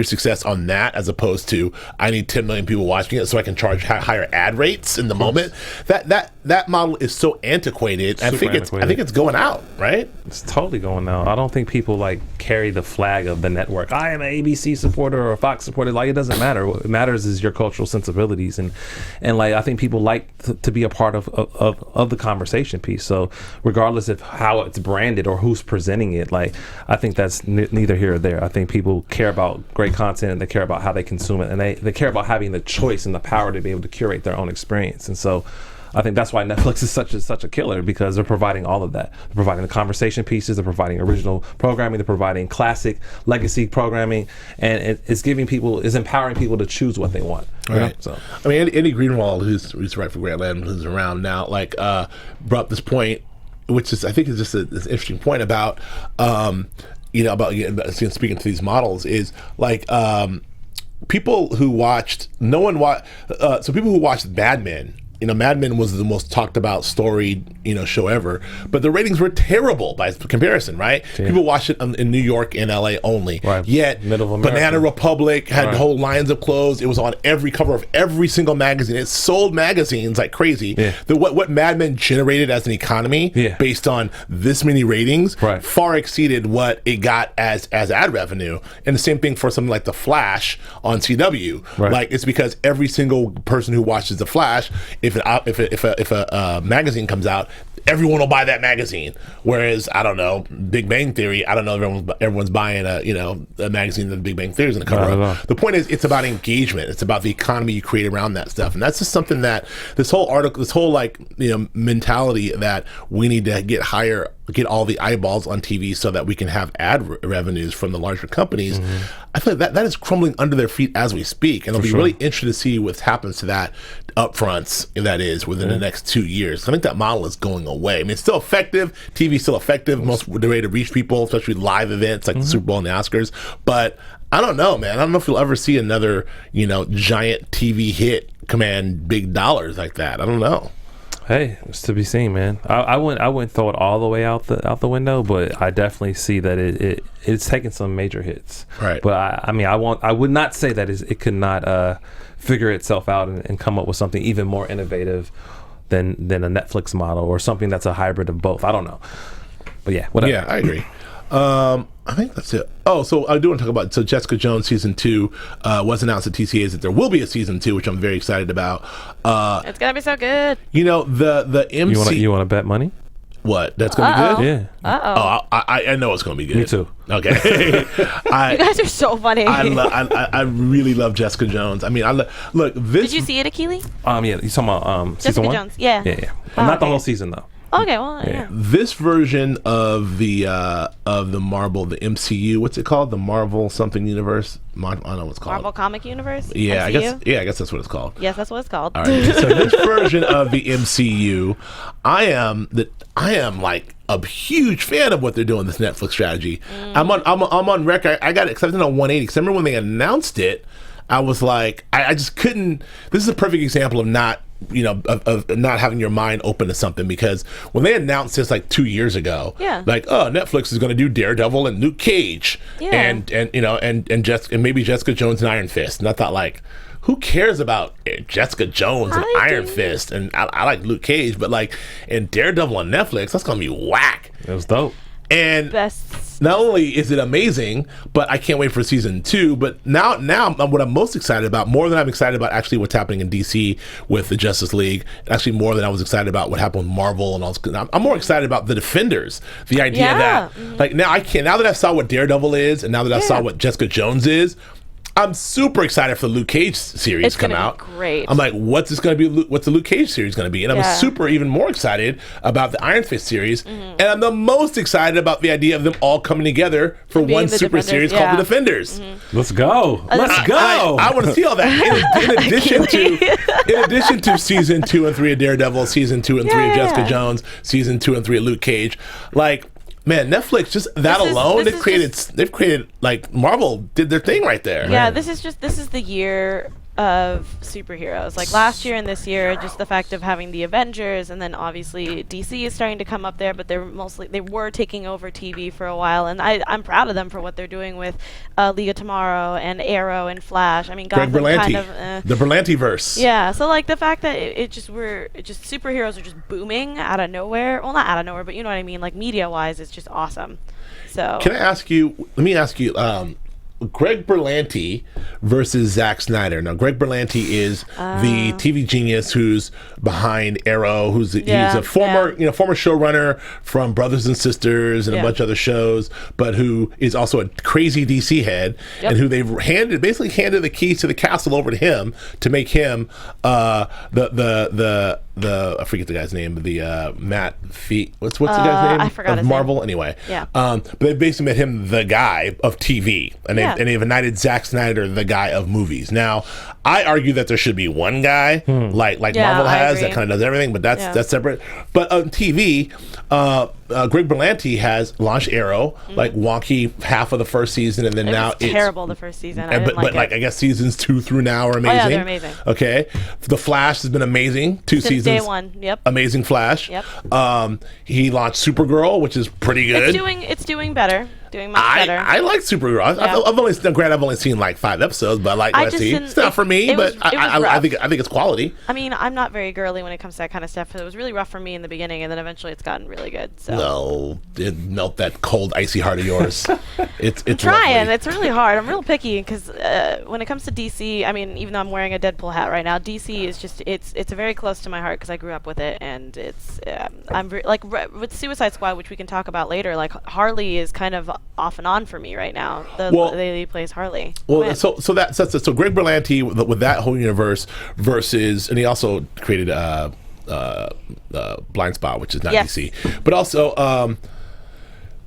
success on that, as opposed to, I need 10 million people watching it so I can charge higher ad rates in the moment, that model is so antiquated. I think it's going out, right? It's totally going out. I don't think people like carry the flag of the network. I am an ABC supporter or a Fox supporter. Like, it doesn't matter. What matters is your cultural sensibilities, and like, I think people like to be a part of the conversation piece. So regardless of how it's branded or who's presenting it, like, I think that's neither here or there. I think people care about great content, and they care about how they consume it, and they care about having the choice and the power to be able to curate their own experience. And so I think that's why Netflix is such a killer, because they're providing all of that. They're providing the conversation pieces, they're providing original programming, they're providing classic legacy programming, and it's empowering people to choose what they want. Right. So, I mean, Andy Greenwald, who's right for Grantland, who's around now, like, brought up this point, which is, I think, is just an interesting point about, speaking to these models, is like, people who watched people who watched Mad Men. Mad Men was the most talked about storied, show ever, but the ratings were terrible by comparison, right? Yeah. People watched it in New York and LA only. Right. Yet, Banana Republic had whole lines of clothes. It was on every cover of every single magazine. It sold magazines like crazy. Yeah. What Mad Men generated as an economy, based on this many ratings, far exceeded what it got as ad revenue. And the same thing for something like The Flash on CW. Right. Like, it's because every single person who watches The Flash, if a magazine comes out, everyone will buy that magazine. Whereas, I don't know, Big Bang Theory, I don't know if everyone's buying a magazine that the Big Bang Theory is going to cover up. The point is, it's about engagement. It's about the economy you create around that stuff. And that's just something that this whole mentality that we need to get all the eyeballs on TV so that we can have ad revenues from the larger companies. I feel like that is crumbling under their feet as we speak. And it'll be really interesting to see what happens to that upfronts, that is, within the next 2 years. I think that model is going away. I mean, it's still effective. TV's still effective. Most the way to reach people, especially live events like the Super Bowl and the Oscars. But I don't know, man. I don't know if you'll ever see another, giant TV hit command big dollars like that. I don't know. Hey, it's to be seen, man. I wouldn't throw it all the way out the window, but I definitely see that it's taken some major hits. Right. But I would not say that it could not figure itself out and come up with something even more innovative than a Netflix model, or something that's a hybrid of both. I don't know. But yeah, whatever. Yeah, I agree. I think that's it. Oh, so I do want to talk about, Jessica Jones season 2 was announced at TCAs that there will be a season 2, which I'm very excited about. It's gonna be so good. The MC. You want to bet money? What? That's gonna be good? Yeah. I know it's gonna be good. Me too. Okay. You guys are so funny. I really love Jessica Jones. I mean, look. Did you see it, Akili? Yeah. You talking about Jessica season 1? Jones? Yeah. Yeah. Not the whole season though. Okay, well, yeah. This version of the Marvel, the MCU, what's it called? The Marvel something universe? I don't know what it's called. Marvel Comic Universe? Yeah, MCU? I guess that's what it's called. Yes, that's what it's called. All right. So this version of the MCU, I am like a huge fan of what they're doing, this Netflix strategy. I'm on record. I got accepted on 180 because I remember when they announced it, I was like, I just couldn't. This is a perfect example of not having your mind open to something, because when they announced this like 2 years ago, like, Netflix is going to do Daredevil and Luke Cage, and maybe Jessica Jones and Iron Fist, and I thought, like, who cares about Jessica Jones and Iron Fist? And I like Luke Cage, but like, and Daredevil on Netflix, that's gonna be whack. It was dope. And not only is it amazing, but I can't wait for season 2. But now what I'm most excited about, more than I'm excited about actually what's happening in DC with the Justice League, actually more than I was excited about what happened with Marvel and all this. I'm more excited about the Defenders. The idea that, like, now that I saw what Daredevil is, and now that I saw what Jessica Jones is, I'm super excited for the Luke Cage series come out. It's great. I'm like, what's the Luke Cage series going to be? And I'm even more excited about the Iron Fist series. And I'm the most excited about the idea of them all coming together for one super series called The Defenders. Let's go. Let's go. I want to see all that. In addition to season 2 and 3 of Daredevil, season 2 and 3 of Jessica Jones, season 2 and 3 of Luke Cage, like, man, Netflix, just that alone, they've created like Marvel did their thing right there. Yeah, this is the year of superheroes. Like last year and this year, just the fact of having the Avengers, and then obviously DC is starting to come up there, but they were taking over TV for a while, and I'm proud of them for what they're doing with League of Tomorrow and Arrow and Flash. I mean, Greg Berlanti, kind of, the Berlanti-verse. Yeah, so like the fact that superheroes are just booming out of nowhere. Well, not out of nowhere, but you know what I mean. Like media-wise, it's just awesome. So let me ask you. Greg Berlanti versus Zack Snyder. Now, Greg Berlanti is the TV genius who's behind Arrow. He's a former showrunner from Brothers and Sisters and a bunch of other shows, but who is also a crazy DC head, and who they've basically handed the keys to the castle over to him to make him the I forget the guy's name, the Matt Feet. What's the guy's name? I forgot his Marvel. name. Anyway, but they basically made him the guy of TV, and they've united Zack Snyder the guy of movies. Now, I argue that there should be one guy like Marvel has that kind of does everything, but that's separate. But on TV, Greg Berlanti has launched Arrow, like wonky half of the first season, and then it's terrible the first season. But I guess seasons 2 through now are amazing. Oh, yeah, they're amazing. Okay, The Flash has been amazing. Since seasons. Day one. Yep. Amazing Flash. Yep. He launched Supergirl, which is pretty good. It's doing better. Doing much better. I like Supergirl. I've only seen like 5 episodes, but I like what I see. It's not for me, but I think it's quality. I mean, I'm not very girly when it comes to that kind of stuff. It was really rough for me in the beginning, and then eventually it's gotten really good. So. No, it melt that cold, icy heart of yours. It's trying. lovely. It's really hard. I'm real picky because when it comes to DC, I mean, even though I'm wearing a Deadpool hat right now, DC is just it's very close to my heart because I grew up with it, and it's with Suicide Squad, which we can talk about later. Like Harley is kind of off and on for me right now. The lady who plays Harley. Well, so Greg Berlanti with that whole universe versus, and he also created Blind Spot, which is not DC, but also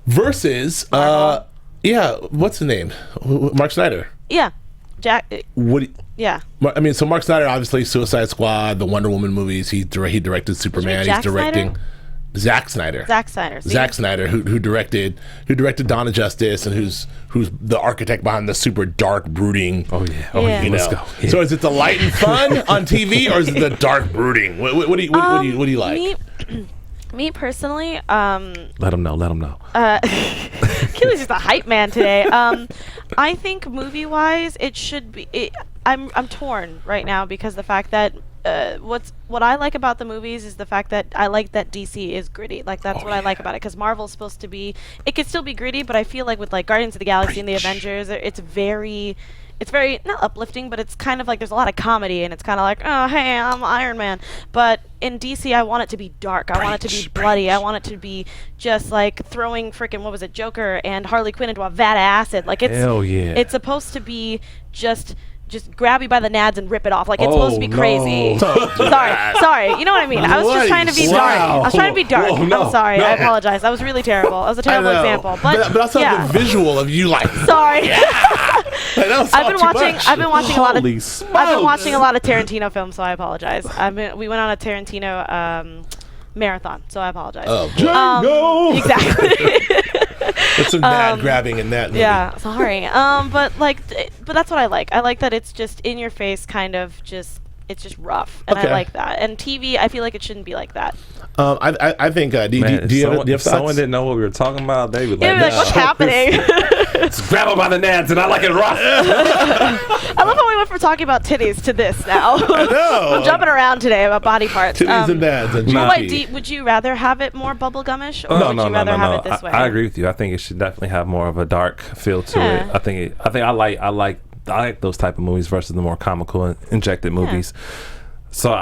versus what's the name? Mark Snyder. Yeah, Jack. I mean, so Mark Snyder, obviously, Suicide Squad, the Wonder Woman movies. He directed Superman. He's directing. Snyder? Zack Snyder. Zack Snyder, who directed Dawn of Justice, and who's the architect behind the super dark, brooding. Oh yeah. Let's go. Yeah. So is it the light and fun on TV, or is it the dark brooding? What do you like? Me personally, let him know. Keely's just a hype man today. I think movie-wise, it should be. I'm torn right now because the fact that. What I like about the movies is the fact that I like that DC is gritty. Like that's what I like about it, because Marvel's supposed to be. It could still be gritty, but I feel like with like Guardians of the Galaxy and the Avengers, it's very not uplifting, but it's kind of like there's a lot of comedy, and it's kind of like, oh hey, I'm Iron Man. But in DC, I want it to be dark. I want it to be bloody. I want it to be just like throwing freaking Joker and Harley Quinn into a vat of acid. Like it's supposed to be just grab you by the nads and rip it off. Like it's supposed to be crazy. Sorry. You know what I mean? I was just trying to be dark. I was trying to be dark. I'm sorry. I apologize. That was really terrible. That was a terrible example. But also the visual of you like. Sorry. I've been watching a lot of Tarantino films, so I apologize. We went on a Tarantino marathon, so I apologize. Oh, exactly. There's some mad grabbing in that movie. Yeah, sorry. But that's what I like. I like that it's just in your face, kind of just. It's just rough, and I like that. And TV, I feel like it shouldn't be like that. I think. Do you have if someone didn't know what we were talking about, they would like, what's happening? Just grab them by the nads, and I like it rough. I love how we went from talking about titties to this now. I'm jumping around today about body parts. Titties and dads and GP. Would you rather have it more bubblegumish, or No, would you rather have it this way? I agree with you. I think it should definitely have more of a dark feel to it. I like those type of movies versus the more comical and injected movies. So we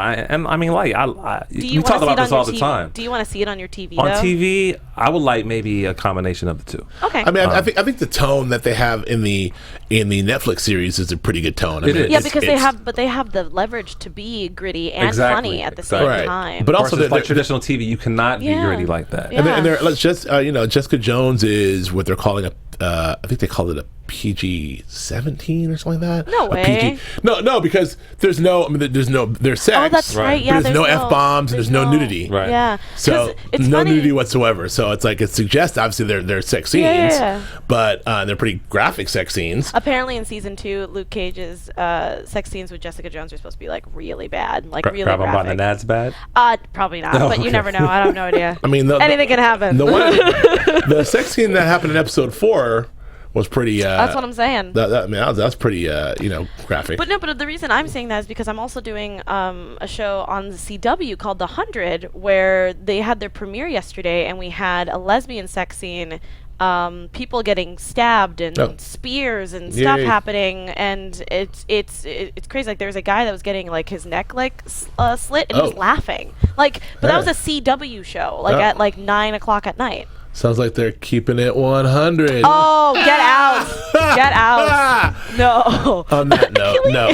talk about this all the time. Do you want to see it on your TV? On TV, I would like maybe a combination of the two. Okay. I mean, I think the tone that they have in the Netflix series is a pretty good tone. It is. Yeah, because they have the leverage to be gritty and funny at the same time. But also, like traditional TV, you cannot be gritty like that. Yeah. And let's just Jessica Jones is what they're calling I think they call it a PG-17 or something like that. No way. No, because there's sex. Oh, that's right. Yeah, but there's no F-bombs and there's no nudity. Right. Yeah. So it's no funny. nudity whatsoever. So it's like it suggests obviously they're sex scenes, but they're pretty graphic sex scenes. Apparently in season 2, Luke Cage's sex scenes with Jessica Jones are supposed to be like really bad, like really grab graphic. them by the nads bad? Probably not, but you never know. I have no idea. I mean, anything can happen. The sex scene that happened in episode 4 was pretty. That's what I'm saying. That's pretty, graphic. But the reason I'm saying that is because I'm also doing a show on the CW called The 100, where they had their premiere yesterday, and we had a lesbian sex scene. People getting stabbed and spears and stuff happening, and it's crazy. Like, there was a guy that was getting like his neck slit, and he was laughing. But that was a CW show, at 9 o'clock at night. Sounds like they're keeping it 100. Oh, get out! Get out! No. On that note, no.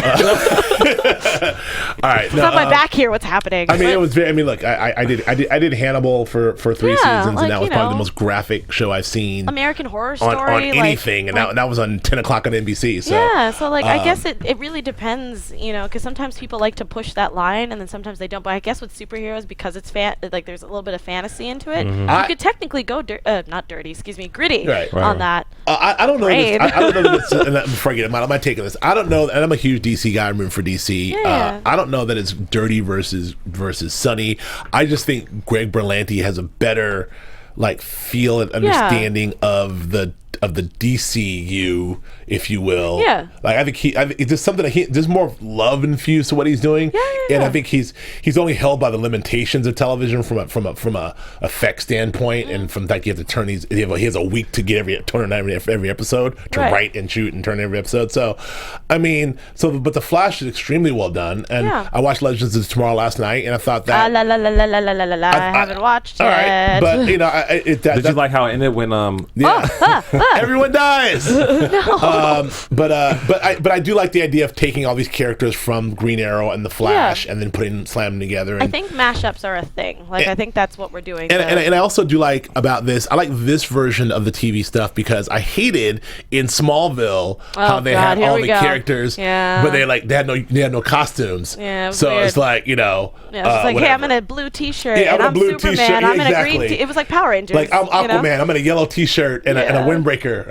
All right. It's on my back here. What's happening? I mean, it was very. I mean, look, I did Hannibal for 3 seasons, and that was probably the most graphic show I've seen. American Horror Story on anything, and that was on 10 o'clock on NBC. So I guess it really depends, because sometimes people like to push that line, and then sometimes they don't. But I guess with superheroes, because it's there's a little bit of fantasy into it. You could technically go gritty on that. I don't know. I don't know that before I get my take on this, I don't know, and I'm a huge DC guy. I'm rooting for DC. I don't know that it's dirty versus sunny. I just think Greg Berlanti has a better feel and understanding of the DCU, if you will. Yeah. I think it's just something that there's more love infused to what he's doing. And I think he's only held by the limitations of television from a effect standpoint, and from you have to turn he has a week to get every episode to write and shoot and turn every episode. So I mean, but The Flash is extremely well done, and I watched Legends of Tomorrow last night, and I thought that I haven't watched it. All right, but did you like how it ended when everyone dies? No. But I do like the idea of taking all these characters from Green Arrow and The Flash and then slamming them together. And I think mashups are a thing. I think that's what we're doing. And I also do like about this. I like this version of the TV stuff because I hated in Smallville how they had all the characters, but they had no costumes. Yeah, so weird. It's like hey, I'm in a blue T-shirt and I'm Superman. T-shirt. I'm in a green. It was like Power Rangers. Like I'm Aquaman. I'm in a yellow T-shirt and a windbreaker.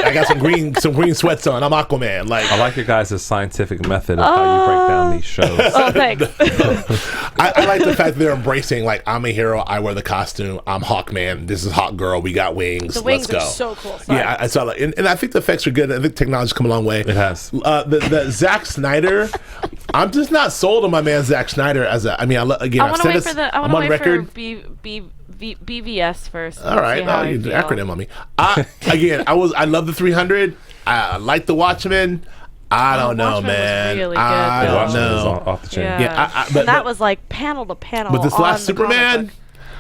I got some green sweats on. I'm Aquaman. I like your guys' scientific method of how you break down these shows. Oh, thanks. I like the fact that they're embracing I'm a hero. I wear the costume. I'm Hawkman. This is Hawk Girl. We got wings. The wings Let's go. are so cool. Sorry. Yeah, I saw that, and I think the effects are good. I think technology's come a long way. It has. The Zack Snyder. I'm just not sold on my man Zack Snyder as a. I mean, I want to wait for the. I want to wait for BVS first. All right, you acronym on me. I love the 300. I like the Watchmen. I don't know, man. Really good, I don't know. Off the chain. But that was panel to panel. But this last Superman,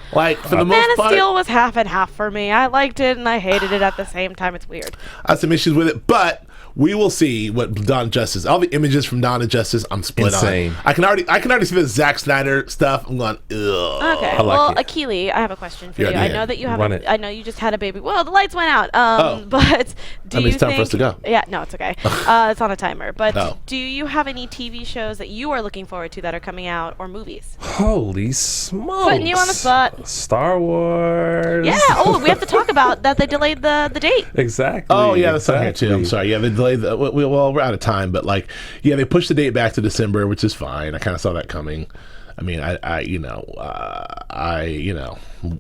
for the most Man part, of Steel was half and half for me. I liked it and I hated it at the same time. It's weird. I have some issues with it, but we will see what Dawn of Justice. All the images from Dawn of Justice, I'm split on. I can already see the Zack Snyder stuff. I'm going, ugh. Okay. Akili, I have a question for you. I know that you have. I know you just had a baby. Well, the lights went out. But do you think? It's time for us to go. Yeah. No, it's okay. It's on a timer. But do you have any TV shows that you are looking forward to that are coming out, or movies? Holy smokes! Putting you on the spot. Star Wars. Yeah. Oh, we have to talk about that. They delayed the date. Exactly. Oh yeah, that's on here too. I'm sorry. Yeah, they delayed. We're out of time, but they pushed the date back to December, which is fine. I kind of saw that coming. I mean,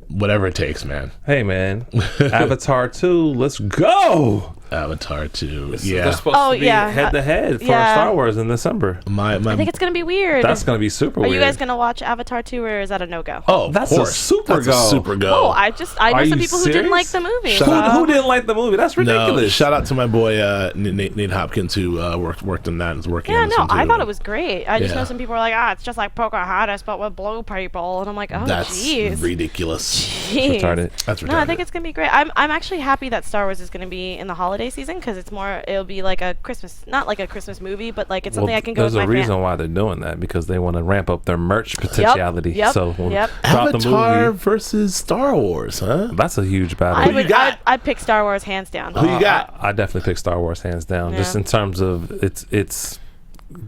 whatever it takes, man. Hey, man, Avatar 2, let's go. Avatar 2. They're supposed to be head to head for Star Wars in December. I think it's gonna be weird. That's gonna be super weird. Are you guys gonna watch Avatar 2, or is that a no-go? Oh, that's of course. a super go. Super go. Oh, I know some people who didn't like the movie. Who didn't like the movie? That's ridiculous. No, shout out to my boy Nate Hopkins, who worked on that and is working on this one too. I thought it was great. I just know some people are like, it's just like Pocahontas, but with blue people. And I'm like, that's jeez. ridiculous. Jeez. That's retarded. No, I think it's going to be great. I'm actually happy that Star Wars is going to be in the holiday season, because it'll be like a Christmas, not like a Christmas movie, but like it's something I can go with my There's a reason why they're doing that, because they want to ramp up their merch potentiality. Yep. So Avatar versus Star Wars, huh? That's a huge battle. I'd pick Star Wars hands down. Who you got? I definitely pick Star Wars hands down, just in terms of its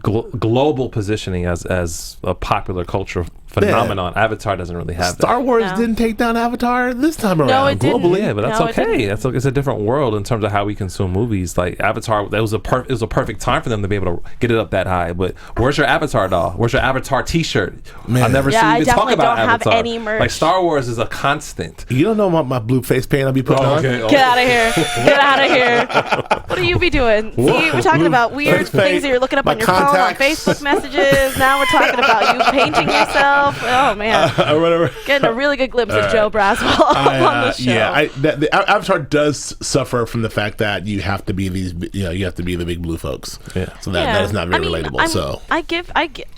global positioning as a popular cultural phenomenon. Avatar doesn't really have Star Wars didn't take down Avatar this time around. No, it didn't. Globally. Yeah, but that's okay. It's a different world in terms of how we consume movies. Like Avatar, it was a perfect time for them to be able to get it up that high. But where's your Avatar doll? Where's your Avatar T-shirt? Man. I've never seen you talk about Avatar. Have any merch. Like Star Wars is a constant. You don't know my blue face paint I'll be putting on? Okay. Get out of here. Get out of here. What do you be doing? See, we're talking about weird things that you're looking up on your phone, on Facebook messages. Now we're talking about you painting yourself. Oh, man. Getting a really good glimpse of Joe Braswell on the show. Yeah, the Avatar does suffer from the fact that you have to be you have to be the big blue folks. Yeah. So that is not very relatable.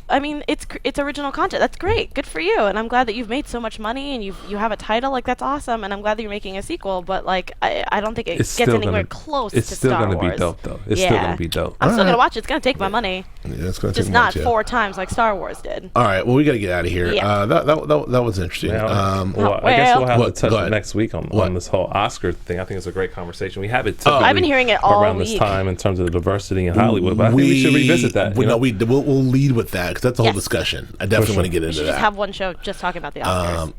I mean, it's original content. That's great. Good for you. And I'm glad that you've made so much money and you have a title. Like, that's awesome. And I'm glad that you're making a sequel. But, like, I don't think it gets anywhere close to Star Wars. It's still going to be dope, though. It's still going to be dope. I'm still going to watch it. It's going to take my money. Yeah, it's going to just not 4 times like Star Wars did. All right. Well, we got to get out of here. Yeah. That was interesting. I guess we'll have to touch next week on this whole Oscar thing. I think it's a great conversation. We have it I've been hearing it all around this time in terms of the diversity in Hollywood. But I think we should revisit that. We'll lead with that, because that's a whole discussion. I definitely want to get into that. We should just have one show just talking about the Oscars.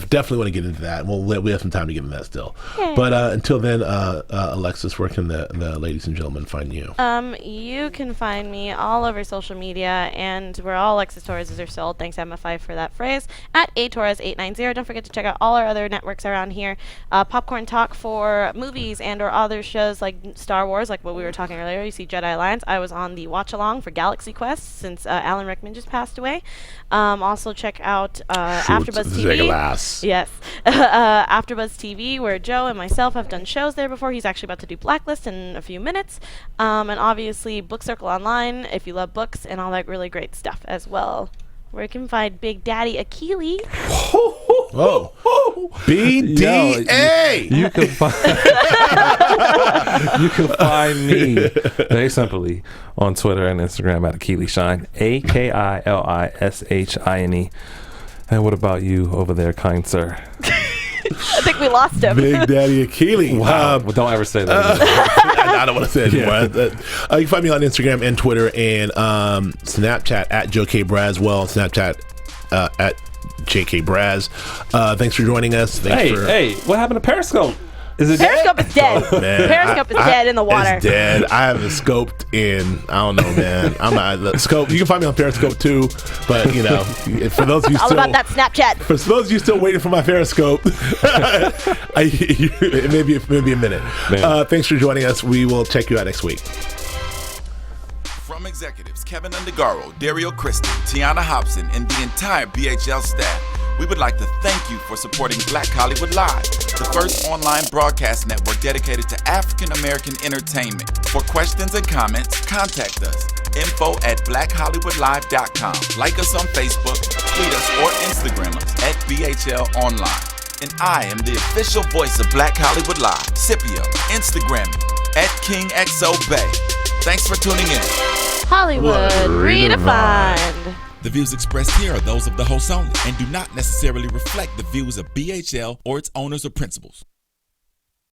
Definitely want to get into that. We have some time to get into that still. Yay. But until then, Alexis, where can the ladies and gentlemen find you? You can find me all over social media, and where all Alexis Torres are sold. Thanks, MF5, for that phrase. At atorres890. Don't forget to check out all our other networks around here. Popcorn Talk for movies and or other shows like Star Wars, like what we were talking earlier. You see Jedi Alliance. I was on the watch along for Galaxy Quest since Alan Rickman just passed away. Also check out AfterBuzz TV. Yes, AfterBuzz TV, where Joe and myself have done shows there before. He's actually about to do Blacklist in a few minutes. And obviously Book Circle Online, if you love books and all that really great stuff as well, where you can find Big Daddy Akili. Whoa. BDA! You can find me very simply on Twitter and Instagram at Akili Shine, AKILISHINE. And what about you over there, kind sir? I think we lost him. Big Daddy Akili. Wow. Well, don't ever say that. I don't want to say it anymore. You can find me on Instagram and Twitter and Snapchat at Joe K. Braswell, Snapchat at JK Braz. Thanks for joining us. Hey, what happened to Periscope? Is it Periscope dead? is dead. Oh, man, Periscope is dead in the water. It's dead. I haven't scoped in, I don't know, man. I'm not scope. You can find me on Periscope too, but for those of you all about that Snapchat. For those of you still waiting for my Periscope, it may be a minute. Thanks for joining us. We will check you out next week. From executives Kevin Undergaro, Dario Christie, Tiana Hobson, and the entire BHL staff, we would like to thank you for supporting Black Hollywood Live, the first online broadcast network dedicated to African American entertainment. For questions and comments, contact us. info@blackhollywoodlive.com. Like us on Facebook, tweet us, or Instagram us at BHL Online. And I am the official voice of Black Hollywood Live, Scipio, Instagram me at KingXOBay. Thanks for tuning in. Hollywood Redefined. The views expressed here are those of the hosts only and do not necessarily reflect the views of BHL or its owners or principals.